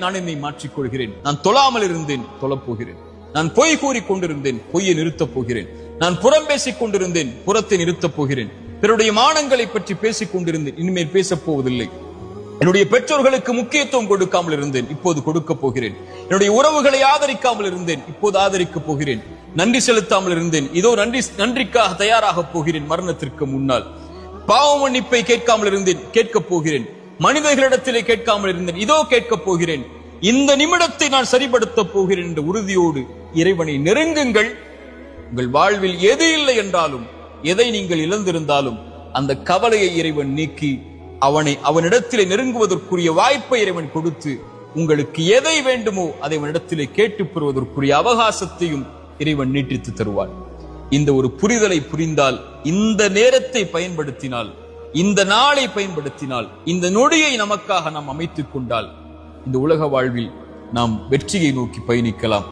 நான் என்னை மாற்றிக் கொள்கிறேன். நான் தொழாமல் இருந்தேன், தொழப்போகிறேன். நான் பொய் கூறி கொண்டிருந்தேன், பொய்யை நிறுத்தப் போகிறேன். நான் புறம் பேசிக் கொண்டிருந்தேன், புறத்தை நிறுத்தப் போகிறேன். பிறருடைய மானங்களை பற்றி பேசிக் கொண்டிருந்தேன், இனிமேல் பேசப் போவதில்லை. என்னுடைய பெற்றோர்களுக்கு முக்கியத்துவம் கொடுக்காமல் இருந்தேன், இப்போது கொடுக்க போகிறேன். என்னுடைய உறவுகளை ஆதரிக்காமல் இருந்தேன், இப்போது ஆதரிக்கப் போகிறேன். நன்றி செலுத்தாமல் இருந்தேன், இதோ நன்றிக்காக தயாராக போகிறேன். மரணத்திற்கு முன்னால் பாவ மன்னிப்பை கேட்காமல் இருந்தேன், கேட்கப் போகிறேன். மனிதர்களிடத்திலே கேட்காமல் இருந்தேன், இதோ கேட்கப் போகிறேன். இந்த நிமிடத்தை நான் சரிபடுத்த போகிறேன் என்ற உறுதியோடு இறைவனை நெருங்குங்கள். உங்கள் வாழ்வில் எது இல்லை என்றாலும், எதை நீங்கள் இழந்திருந்தாலும் அந்த கவலையை இறைவன் நீக்கி அவனிடத்திலே நெருங்குவதற்குரிய வாய்ப்பை இறைவன் கொடுத்து, உங்களுக்கு எதை வேண்டுமோ அதை அவனிடத்திலே கேட்டு பெறுவதற்குரிய அவகாசத்தையும் இறைவன் நீட்டித்து தருவார். இந்த ஒரு புரிதலை புரிந்தால், இந்த நேரத்தை பயன்படுத்தினால், இந்த நாளை பயன்படுத்தினால், இந்த நொடியை நமக்காக நாம் அமைத்துக் கொண்டால், இந்த உலக வாழ்வில் நாம் வெற்றியை நோக்கி பயணிக்கலாம்.